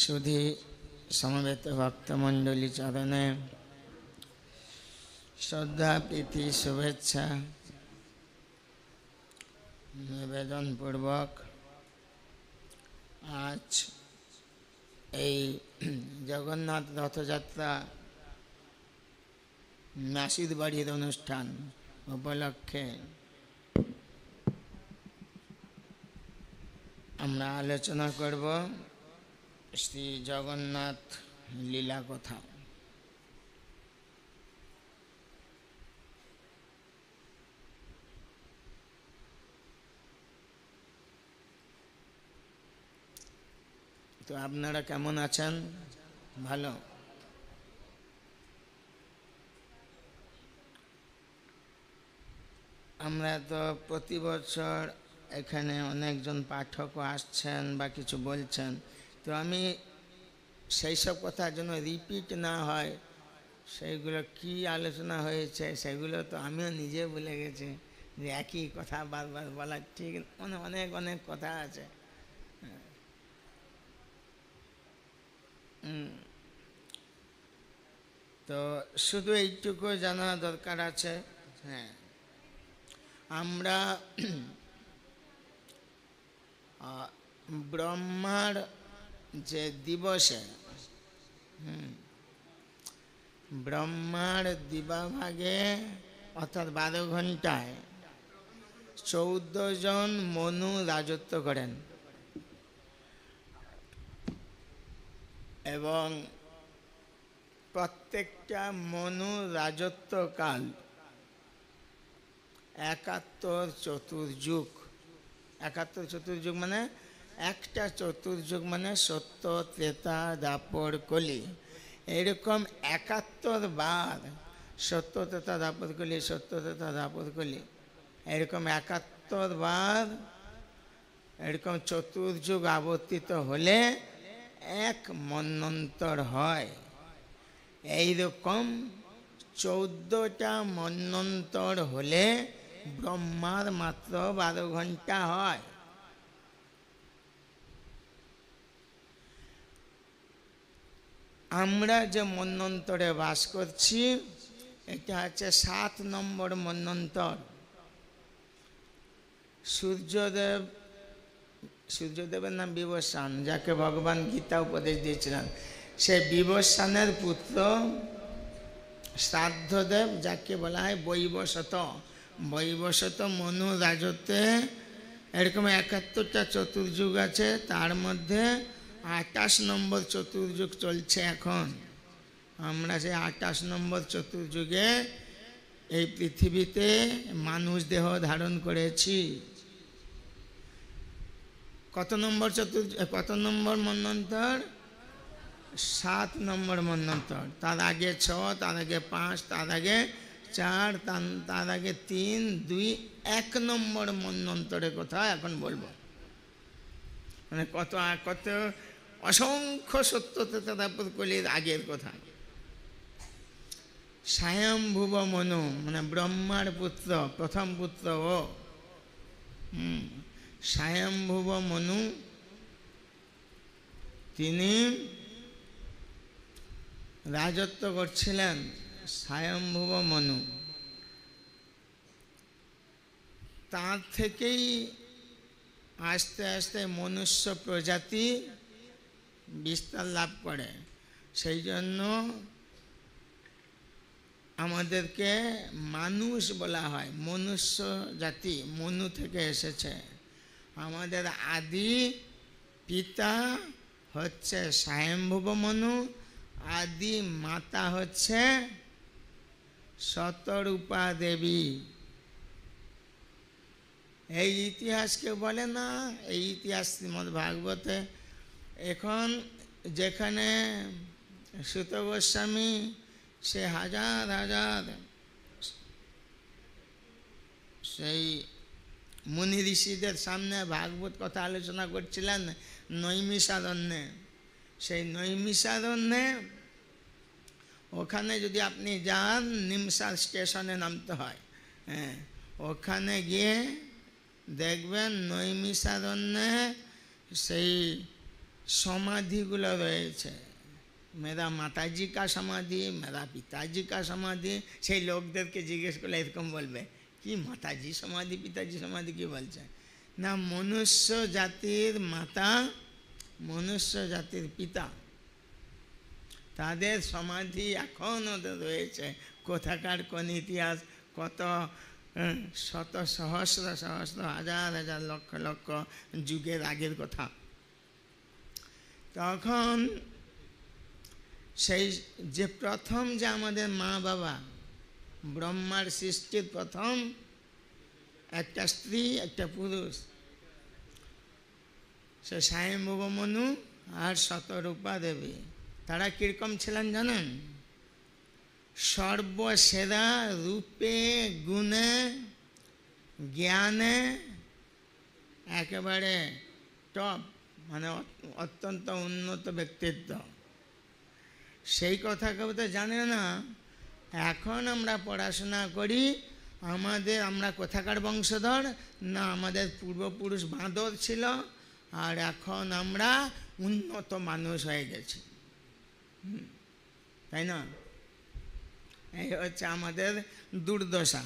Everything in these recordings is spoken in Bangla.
সুধী সমবেত ভক্তমণ্ডলী চরণে শ্রদ্ধা প্রীতি শুভেচ্ছা নিবেদনপূর্বক আজ এই জগন্নাথ রথযাত্রা মাসির বাড়ির অনুষ্ঠান উপলক্ষে আমরা আলোচনা করব শ্রী জগন্নাথ লীলা কথা। তো আপনারা কেমন আছেন? ভালো? আমরা তো প্রতি বছর এখানে অনেকজন পাঠকও আসছেন বা কিছু বলছেন, তো আমি সেই সব কথার জন্য রিপিট না হয় সেইগুলো কি আলোচনা হয়েছে সেগুলো তো আমিও নিজে ভুলে গেছি, যে একই কথা বারবার বলা ঠিক অনেক অনেক কথা আছে। তো শুধু এইটুকু জানা দরকার আছে, হ্যাঁ, আমরা ব্রহ্মার যে দিবসে ব্রহ্মার দিবাভাগে অর্থাৎ 12 ঘন্টায় 14 জন মনু রাজত্ব করেন এবং প্রত্যেকটা মনু রাজত্বকাল 71 চতুর্যুগ। 71 চতুর্যুগ মানে একটা চতুর্যুগ মানে সত্য, ত্রেতা, দ্বাপর, কলি, এরকম 71 বার সত্য, ত্রেতা, দ্বাপর, কলি, সত্য, ত্রেতা, দ্বাপর, কলি, এরকম 71 বার এরকম চতুর্যুগ আবর্তিত হলে এক মন্বন্তর হয়। এইরকম 14টা মন্বন্তর হলে ব্রহ্মার মাত্র 12 ঘন্টা হয়। আমরা যে মন্বন্তরে বাস করছি এটা হচ্ছে 7 নম্বর মন্বন্তর। সূর্যদেবের নাম বিবস্বান, যাকে ভগবান গীতা উপদেশ দিয়েছিলেন, সে বিবস্বানের পুত্র শ্রাদ্ধদেব, যাকে বলা হয় বৈবস্বত মনু রাজত্বে এরকম 71টা চতুর্যুগ আছে। তার মধ্যে 28 নম্বর চতুর্যুগ চলছে এখন। আমরা সেই 28 নম্বর চতুর্যুগে এই পৃথিবীতে মানুষ দেহ ধারণ করেছি। কত নম্বর মন্বন্তর? 7 নম্বর মন্বন্তর। তার আগে 6, তার আগে 5, তার আগে 4, তার আগে 3, 2, 1 নম্বর মন্বন্তরের কথা এখন বলবো। মানে কত অসংখ্য সত্যতে তারপর কলির আগের কথা। স্বয়ম্ভুব মনু মানে ব্রহ্মার পুত্র, প্রথম পুত্র ও স্বয়ম্ভুব মনু, তিনি রাজত্ব করছিলেন। স্বয়ম্ভুব মনু, তার থেকেই আস্তে আস্তে মনুষ্য প্রজাতি বিস্তার লাভ করে। সেই জন্য আমাদেরকে মানুষ বলা হয়। মনুষ্য জাতি মনু থেকে এসেছে। আমাদের আদি পিতা হচ্ছে স্বয়ম্ভুব মনু, আদি মাতা হচ্ছে শতরূপা দেবী। এই ইতিহাস কেউ বলে না, এই ইতিহাস শ্রীমদ্ ভাগবতে। এখন যেখানে সূত গোস্বামী সে হাজার হাজার সেই মুনি ঋষিদের সামনে ভাগবত কথা আলোচনা করছিলেন নৈমিষারণ্যে। সেই নৈমিষারণ্যে ওখানে যদি আপনি যান, নিমসার স্টেশনে নামতে হয়, হ্যাঁ, ওখানে গিয়ে দেখবেন নৈমিষারণ্যে সেই সমাধিগুলো রয়েছে, মেরা মাতাজি কা সমাধি, মেরা পিতাজি কা সমাধি। সেই লোকদেরকে জিজ্ঞেস করলে এরকম বলবে, কি মাতাজি সমাধি পিতাজি সমাধি কি বলছে? না, মনুষ্য জাতির মাতা, মনুষ্য জাতির পিতা, তাদের সমাধি এখনও রয়েছে। কোথাকার কোন ইতিহাস, কত শত সহস্র সহস্র হাজার হাজার লক্ষ লক্ষ যুগের আগের কথা। তখন সেই যে প্রথম যে আমাদের মা বাবা, ব্রহ্মার সৃষ্টির প্রথম একটা স্ত্রী একটা পুরুষ, সে স্বয়ম্ভুব মনু আর শতরূপা দেবী, তারা কীরকম ছিলেন জানেন? সর্বসেরা রূপে গুণে জ্ঞানে একেবারে টপ, মানে অত্যন্ত উন্নত ব্যক্তিত্ব। সেই কথা কেউ তো জানে না। এখন আমরা পড়াশোনা করি, আমরা কোথাকার বংশধর? না, আমাদের পূর্বপুরুষ বাঁদর ছিল, আর এখন আমরা উন্নত মানুষ হয়ে গেছি, তাই না? এই হচ্ছে আমাদের দুর্দশা।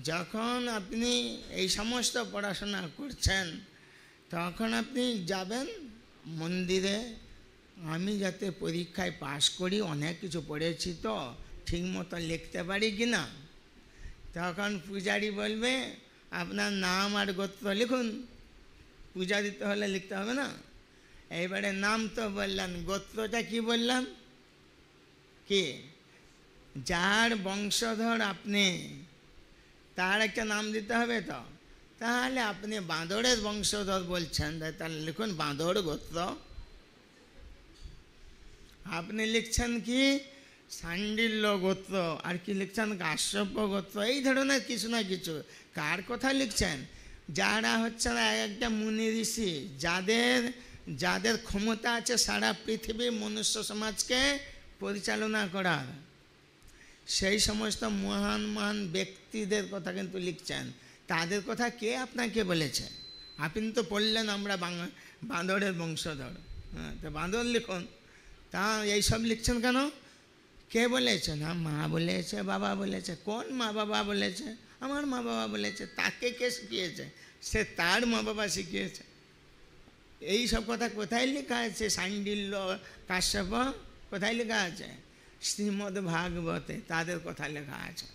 যখন আপনি এই সমস্ত পড়াশোনা করছেন, তখন আপনি যাবেন মন্দিরে, আমি যাতে পরীক্ষায় পাশ করি, অনেক কিছু পড়েছি তো, ঠিক মতো লিখতে পারি কি না। তখন পূজারি বলবে, আপনার নাম আর গোত্র লিখুন। পূজা দিতে হলে লিখতে হবে না? এইবারে নাম তো বললেন, গোত্রটা কি বললাম? কি, যার বংশধর আপনি, তার একটা নাম দিতে হবে তো। তাহলে আপনি বাঁদরের বংশধর বলছেন, তাহলে লিখুন বাঁদর গোত্র। আপনি লিখছেন কি, শাণ্ডিল্য গোত্র, আর কি লিখছেন, কাশ্যপ গোত্র, এই ধরনের কিছু না কিছু। কার কথা লিখছেন? যারা হচ্ছে না একটা মুনি ঋষি, যাদের ক্ষমতা আছে সারা পৃথিবীর মনুষ্য সমাজকে পরিচালনা করার, সেই সমস্ত মহান মহান ব্যক্তিদের কথা কিন্তু লিখছেন। তাদের কথা কে আপনাকে বলেছে? আপনি তো পড়লেন আমরা বাঁদরের বংশধর, হ্যাঁ, তো বাঁদর লিখুন। তা এইসব লিখছেন কেন? কে বলেছে? না, মা বলেছে, বাবা বলেছে। কোন মা বাবা বলেছে? আমার মা বাবা বলেছে। তাকে কে শিখিয়েছে? সে তার মা বাবা শিখিয়েছে। এই সব কথা কোথায় লেখা আছে? শাণ্ডিল্য, কাশ্যপ, কোথায় লেখা আছে? শ্রীমদ্ ভাগবতে তাদের কথা লেখা আছে।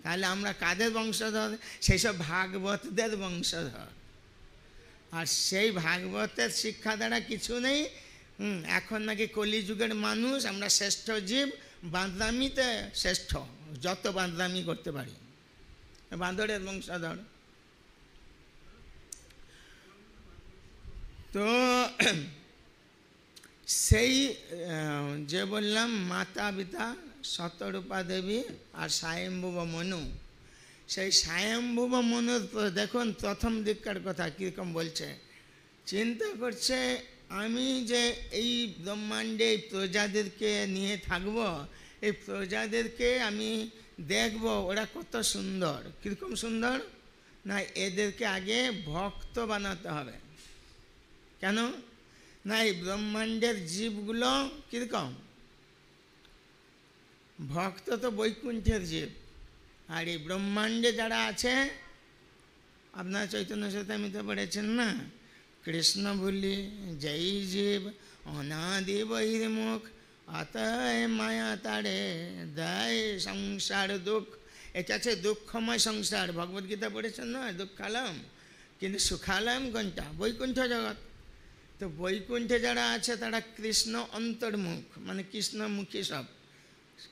তাহলে আমরা কাদের বংশধর? সেই সব ভাগবতদের বংশধর। আর সেই ভাগবতের শিক্ষা দ্বারা কিছু নেই। এখন নাকি কলিযুগের মানুষ, আমরা শ্রেষ্ঠ জীব, বাঁদরামিতে শ্রেষ্ঠ, যত বাঁদরামি করতে পারি, বাঁদরের বংশধর। তো সেই যে বললাম মাতা পিতা শতরূপা দেবী আর স্বয়ম্ভুব মনু, সেই স্বয়ম্ভুব মনুর দেখুন প্রথম দিককার কথা কীরকম বলছে। চিন্তা করছে, আমি যে এই ব্রহ্মাণ্ডে এই প্রজাদেরকে নিয়ে থাকব, এই প্রজাদেরকে আমি দেখব ওরা কত সুন্দর। কীরকম সুন্দর? না, এদেরকে আগে ভক্ত বানাতে হবে। কেন? না, এই ব্রহ্মাণ্ডের জীবগুলো কীরকম? ভক্ত তো বৈকুণ্ঠের জীব। আর এই ব্রহ্মাণ্ডে যারা আছে, আপনার চৈতন্য চরিতামৃতে পড়েছেন না, কৃষ্ণ ভুলি জয়ী জীব অনাদি বহির্মুখ অতএ মায়া তারে দেয় সংসার দুঃখ। এটা আছে দুঃখময় সংসার। ভগবদ্গীতা পড়েছেন না, দুঃখালম, কিন্তু সুখালম কোনটা? বৈকুণ্ঠ জগৎ। তো বৈকুণ্ঠে যারা আছে তারা কৃষ্ণ অন্তর্মুখ, মানে কৃষ্ণমুখী, সব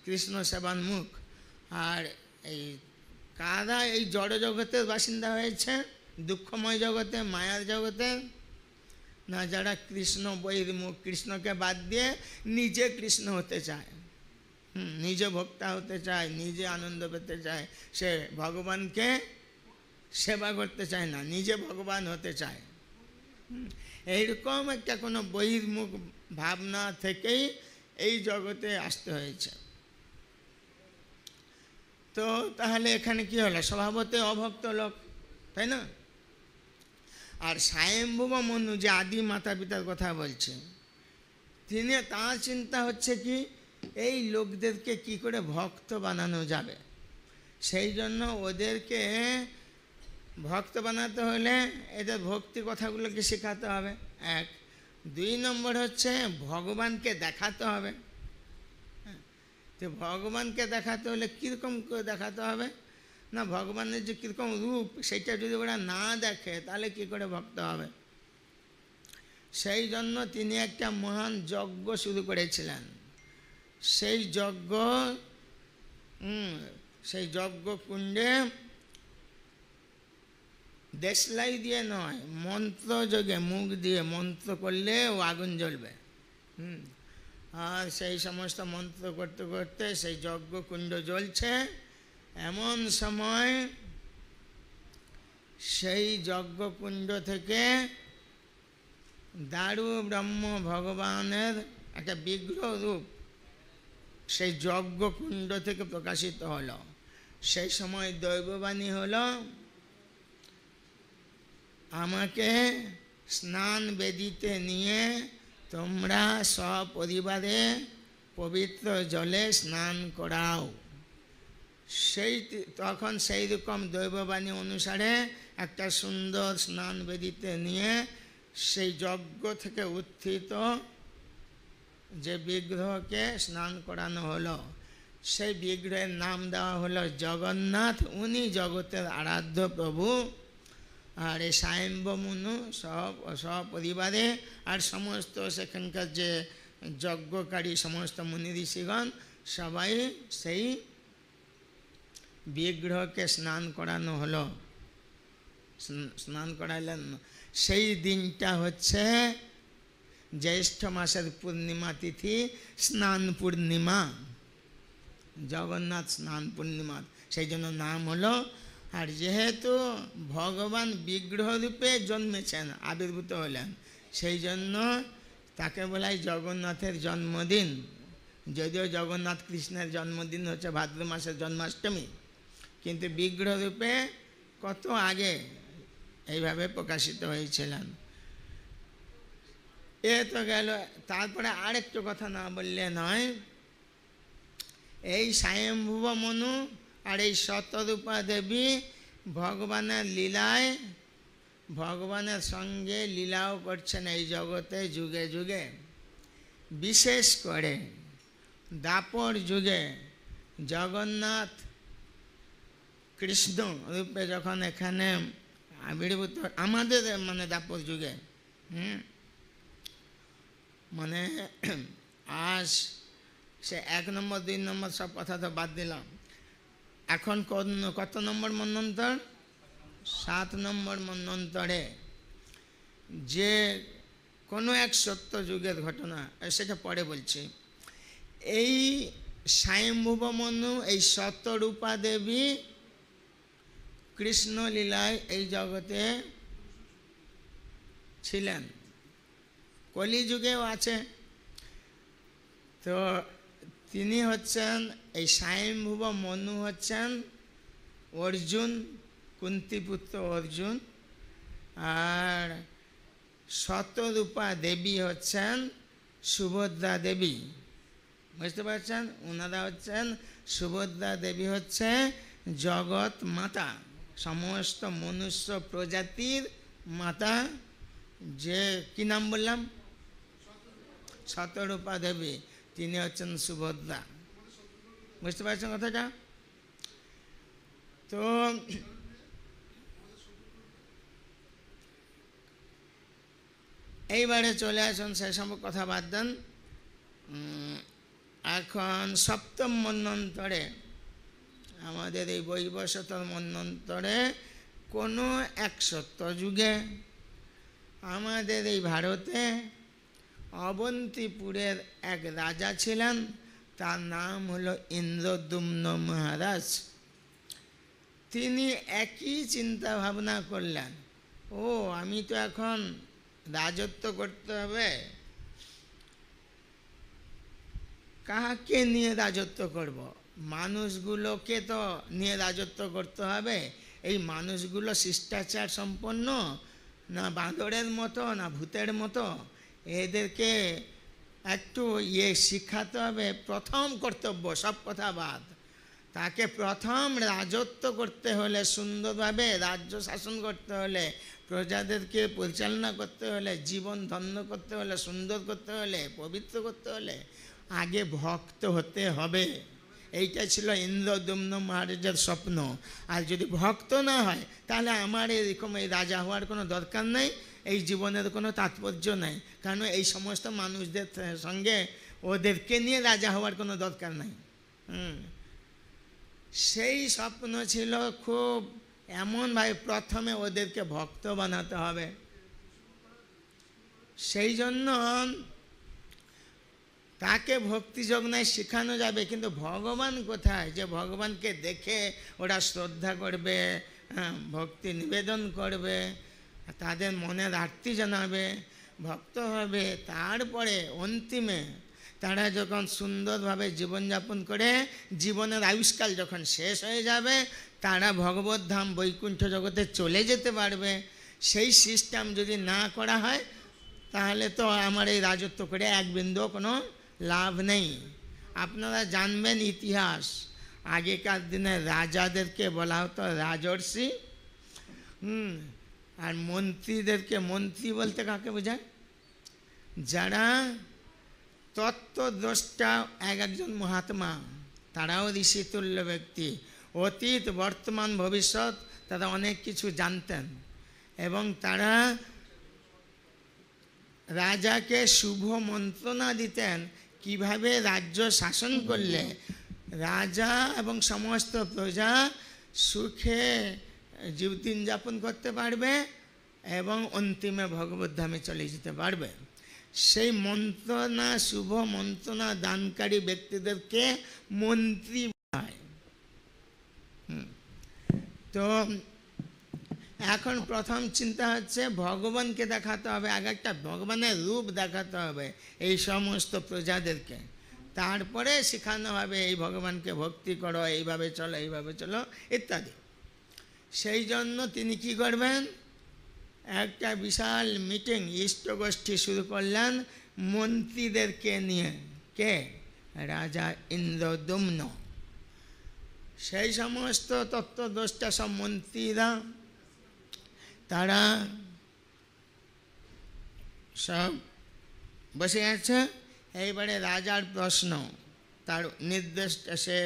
কৃষ্ণ সেবান্মুখ। আর এই কারা এই জড় জগতের বাসিন্দা হয়েছে, দুঃখময় জগতে, মায়ার জগতে? না, যারা কৃষ্ণ বহির্মুখ, কৃষ্ণকে বাদ দিয়ে নিজে কৃষ্ণ হতে চায়, নিজে ভোক্তা হতে চায়, নিজে আনন্দ পেতে চায়, সে ভগবানকে সেবা করতে চায় না, নিজে ভগবান হতে চায়। এইরকম একটা কোনো বহির্মুখ ভাবনা থেকেই এই জগতে আসতে হয়েছে। তো তাহলে এখানে কি হলো? স্বভাবতে অভক্ত লোক, তাই না? আর স্বয়ম্ভুব মনু যে আদি মাতা পিতার কথা বলছে, তাঁর চিন্তা হচ্ছে কি এই লোকদেরকে কি করে ভক্ত বানানো যাবে। সেই জন্য ওদেরকে ভক্ত বানাতে হলে এদের ভক্তি কথাগুলোকে শেখাতে হবে, এক। 2 নম্বর হচ্ছে ভগবানকে দেখাতে হবে। তো ভগবানকে দেখাতে হলে কীরকম করে দেখাতে হবে না, ভগবানের যে কীরকম রূপ সেইটা যদি ওরা না দেখে তাহলে কি করে ভক্ত হবে। সেই জন্য তিনি একটা মহান যজ্ঞ শুরু করেছিলেন। সেই যজ্ঞ কুণ্ডে দেশলাই দিয়ে নয়, মন্ত্র যোগে মুখ দিয়ে মন্ত্র করলে ও আগুন জ্বলবে। আর সেই সমস্ত মন্ত্র করতে করতে সেই যজ্ঞ কুণ্ড জ্বলছে। এমন সময় সেই যজ্ঞ কুণ্ড থেকে দারু ব্রহ্ম ভগবানের একটা বিগ্রহ রূপ সেই যজ্ঞ কুণ্ড থেকে প্রকাশিত হলো। সেই সময় দৈববাণী হলো, আমাকে স্নান বেদিতে নিয়ে তোমরা সপরিবারে পবিত্র জলে স্নান করাও। তখন সেই রকম দৈববাণী অনুসারে একটা সুন্দর স্নান বেদিতে নিয়ে সেই যজ্ঞ থেকে উত্থিত যে বিগ্রহকে স্নান করানো হলো। সেই বিগ্রহের নাম দেওয়া হলো জগন্নাথ। উনি জগতের আরাধ্য প্রভু। আর এই স্বয়ম্ভব মনু সপরিবারে আর সমস্ত সেখানকার যে যজ্ঞকারী সমস্ত মুনি ঋষিগণ সবাই সেই বিগ্রহকে স্নান করানো হলো। স্নান করাইলেন। সেই দিনটা হচ্ছে জ্যৈষ্ঠ মাসের পূর্ণিমা তিথি, স্নান পূর্ণিমা, জগন্নাথ স্নান পূর্ণিমা, সেই জন্য নাম হলো। আর যেহেতু ভগবান বিগ্রহ রূপে জন্মেছেন, আবির্ভূত হলেন, সেই জন্য তাকে বলা হয় জগন্নাথের জন্মদিন। যদিও জগন্নাথ কৃষ্ণের জন্মদিন হচ্ছে ভাদ্র মাসের জন্মাষ্টমী, কিন্তু বিগ্রহ রূপে কত আগে এইভাবে প্রকাশিত হয়েছিলেন। এ তো গেল। তারপরে আরেকটু কথা না বললে নয়। এই স্বয়ম্ভুব মনু আর এই শতরূপা দেবী ভগবানের লীলায়, ভগবানের সঙ্গে লীলাও করছেন এই জগতে যুগে যুগে। বিশেষ করে দাপর যুগে জগন্নাথ কৃষ্ণ রূপে যখন এখানে আবির্ভূত, আমাদের মানে দাপর যুগে, মানে আজ সে 1 নম্বর 2 নম্বর সব কথা তো বাদ দিলাম। এখন কত নম্বর মন্বন্তর? 7 নম্বর মন্বন্তরে যে কোনো এক সত্য যুগের ঘটনা, সেটা পরে বলছি। এই স্বয়ম্ভুব মনু, এই শতরূপা দেবী কৃষ্ণ লীলায় এই জগতে ছিলেন, কলিযুগেও আছে। তো তিনি হচ্ছেন, এই স্বয়ম্ভুব মনু হচ্ছেন অর্জুন, কুন্তিপুত্র অর্জুন। আর শতরূপা দেবী হচ্ছেন সুভদ্রা দেবী। বুঝতে পারছেন? ওনারা হচ্ছেন, সুভদ্রা দেবী হচ্ছে জগৎ মাতা, সমস্ত মনুষ্য প্রজাতির মাতা। যে কি নাম বললাম? শতরূপা দেবী, তিনি হচ্ছেন সুভদ্রা। বুঝতে পারছেন কথাটা? তো এইবারে চলে আসুন, সেই সব কথা বাদ দেন। এখন সপ্তম মন্বন্তরে, আমাদের এই বৈবস্বতর মন্বন্তরে কোনো এক সত্য যুগে আমাদের এই ভারতে অবন্তিপুরের এক রাজা ছিলেন, তার নাম হলো ইন্দ্রদ্যুম্ন মহারাজ। তিনি একই চিন্তা ভাবনা করলেন, ও আমি তো এখন রাজত্ব করতে হবে, কাকে নিয়ে রাজত্ব করব? মানুষগুলোকে তো নিয়ে রাজত্ব করতে হবে। এই মানুষগুলো শিষ্টাচার সম্পন্ন না বাঁদরের মতো না ভূতের মতো, এদেরকে একটু শিখাতে হবে। প্রথম কর্তব্য, সব কথা বাদ, তাকে প্রথম রাজত্ব করতে হলে, সুন্দরভাবে রাজ্য শাসন করতে হলে, প্রজাদেরকে পরিচালনা করতে হলে, জীবন ধন্য করতে হলে, সুন্দর করতে হলে, পবিত্র করতে হলে আগে ভক্ত হতে হবে। এইটা ছিল ইন্দ্রদ্যুম্ন মহারাজের স্বপ্ন। আর যদি ভক্ত না হয় তাহলে আমার এরকম এই রাজা হওয়ার কোনো দরকার নেই, এই জীবনের কোনো তাৎপর্য নেই। কারণ এই সমস্ত মানুষদের সঙ্গে ওদেরকে নিয়ে রাজা হওয়ার কোনো দরকার নেই। সেই স্বপ্ন ছিল খুব, এমনভাবে প্রথমে ওদেরকে ভক্ত বানাতে হবে। সেই জন্য তাকে ভক্তিযোগ নাই শেখানো যাবে, কিন্তু ভগবান কোথায় যে ভগবানকে দেখে ওরা শ্রদ্ধা করবে, ভক্তি নিবেদন করবে, তাদের মনের আরতি জানাবে, ভক্ত হবে। তারপরে অন্তিমে তারা যখন সুন্দরভাবে জীবনযাপন করে জীবনের আয়ুষ্কাল যখন শেষ হয়ে যাবে, তারা ভগবত ধাম বৈকুণ্ঠ জগতে চলে যেতে পারবে। সেই সিস্টেম যদি না করা হয় তাহলে তো আমার এই রাজত্ব করে এক বিন্দু কোনো লাভ নেই। আপনারা জানবেন ইতিহাস, আগেকার দিনে রাজাদেরকে বলা হতো রাজর্ষি, আর মন্ত্রীদেরকে, মন্ত্রী বলতে কাকে বোঝায়? যারা তত্ত্বদ্রষ্টা, একজন মহাত্মা, তারাও ঋষিতুল্য ব্যক্তি, অতীত বর্তমান ভবিষ্যৎ তারা অনেক কিছু জানতেন, এবং তারা রাজাকে শুভ মন্ত্রণা দিতেন কিভাবে রাজ্য শাসন করলে রাজা এবং সমস্ত প্রজা সুখে দিন যাপন করতে পারবে এবং অন্তিমে ভগবত ধামে চলে যেতে পারবে। সেই মন্ত্রণা, শুভ মন্ত্রণা দানকারী ব্যক্তিদেরকে মন্ত্রী হয়। তো এখন প্রথম চিন্তা হচ্ছে ভগবানকে দেখাতে হবে, আগে একটা ভগবানের রূপ দেখাতে হবে এই সমস্ত প্রজাদেরকে, তারপরে শেখানো হবে এই ভগবানকে ভক্তি করো, এইভাবে চলো, এইভাবে চলো ইত্যাদি। সেই জন্য তিনি কি করবেন, একটা বিশাল মিটিং, ইষ্টগোষ্ঠী শুরু করলেন মন্ত্রীদেরকে নিয়ে। কে? রাজা ইন্দ্রদ্যুম্ন। সেই সমস্ত তত্ত্বদ্রষ্টা সব মন্ত্রীরা, তারা সব বসে আছে। এইবারে রাজার প্রশ্ন, তার নির্দেশটা, সে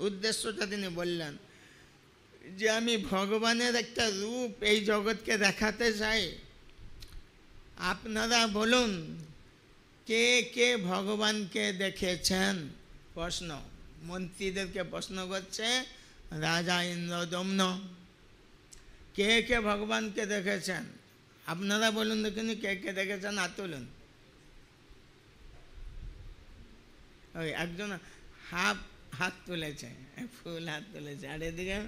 উদ্দেশ্যটা তিনি বললেন যে আমি ভগবানের একটা রূপ এই জগৎকে দেখাতে চাই, আপনারা বলুন কে কে ভগবানকে দেখেছেন। প্রশ্ন, মন্ত্রীদেরকে প্রশ্ন করছে রাজা ইন্দ্রদ্যুম্ন, কে কে ভগবানকে দেখেছেন? আপনারা বলুন দেখিনি কে কে দেখেছেন, হাত তুলুন। ওই একজন হাত তুলেছে, ফুল হাত তুলেছে, আর এদিকে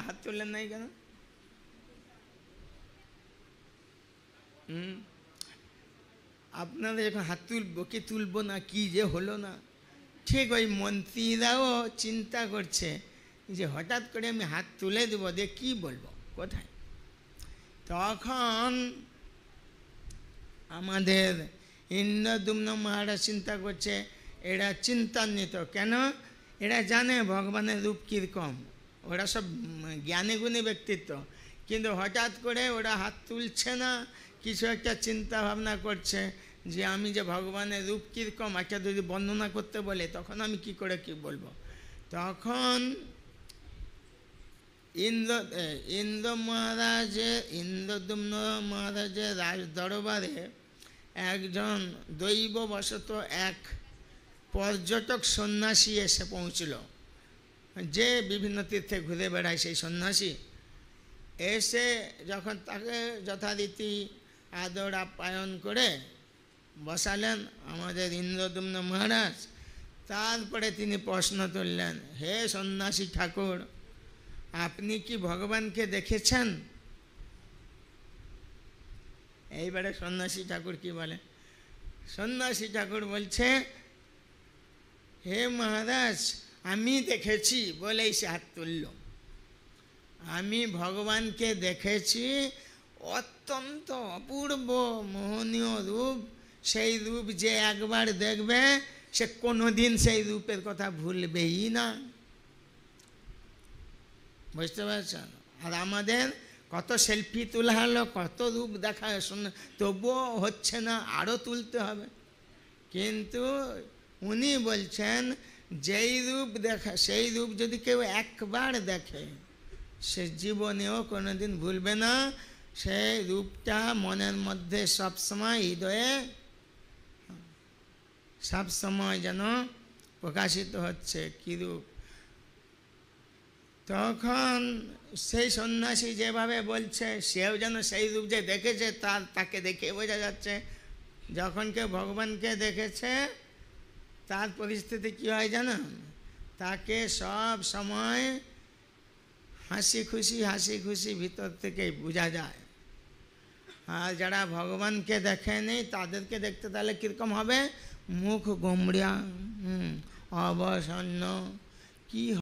হাত তুললেন নাই কেন? আপনারা যখন হাত তুলবো কি তুলবো না, কি যে হলো না, ঠিক ওই মন্ত্রীরাও চিন্তা করছে যে হঠাৎ করে আমি হাত তুলে দেবো, দিয়ে কী বলবো, কোথায়? তখন আমাদের ইন্দ্রদ্যুম্ন মহারাজ চিন্তা করছে, এরা চিন্তান্বিত। কেন? এরা জানে ভগবানের রূপ কীরকম, ওরা সব জ্ঞানী গুণী ব্যক্তিত্ব, কিন্তু হঠাৎ করে ওরা হাত তুলছে না, কিছু একটা চিন্তা ভাবনা করছে যে আমি যে ভগবানের রূপ কীরকম একটা যদি বর্ণনা করতে বলে তখন আমি কি করে কি বলবো। তখন ইন্দ্রদ্যুম্ন মহারাজের রাজ দরবারে একজন দৈববশত এক পর্যটক সন্ন্যাসী এসে পৌঁছল, যে বিভিন্ন তীর্থে ঘুরে বেড়ায় সেই সন্ন্যাসী এসে যখন তাকে যথারীতি আদর আপ্যায়ন করে বসালেন আমাদের ইন্দ্রদ্যুম্ন মহারাজ, তারপরে তিনি প্রশ্ন তুললেন, হে সন্ন্যাসী ঠাকুর, আপনি কি ভগবানকে দেখেছেন? এইবারে সন্ন্যাসী ঠাকুর কি বলে? সন্ন্যাসী ঠাকুর বলছে, হে মহারাজ, আমি দেখেছি বলেই সে হাত তুলল। আমি ভগবানকে দেখেছি, অত্যন্ত অপূর্ব মোহনীয় রূপ। সেই রূপ যে একবার দেখবে সে কোনোদিন সেই রূপের কথা ভুলবেই না। বুঝতে পারছেন? আর আমাদের কত সেলফি তোলা হলো, কত রূপ দেখা শুনে, তবুও হচ্ছে না, আরও তুলতে হবে। কিন্তু উনি বলছেন যেই রূপ দেখা, সেই রূপ যদি কেউ একবার দেখে সে জীবনেও কোনোদিন ভুলবে না। সেই রূপটা মনের মধ্যে সবসময়, হৃদয়ে সবসময় যেন প্রকাশিত হচ্ছে কী রূপ। তখন সেই সন্ন্যাসী যেভাবে বলছে, সেও যেন সেই রূপ যে দেখেছে তাকে দেখে বোঝা যাচ্ছে। যখন কেউ ভগবানকে দেখেছে তার পরিস্থিতি কী হয় জানেন? তাকে সব সময় হাসি খুশি ভিতর থেকেই বোঝা যায়। আর যারা ভগবানকে দেখেনি তাদেরকে দেখতে তাহলে কীরকম হবে? মুখ গোমড়া, অবসন্ন, কি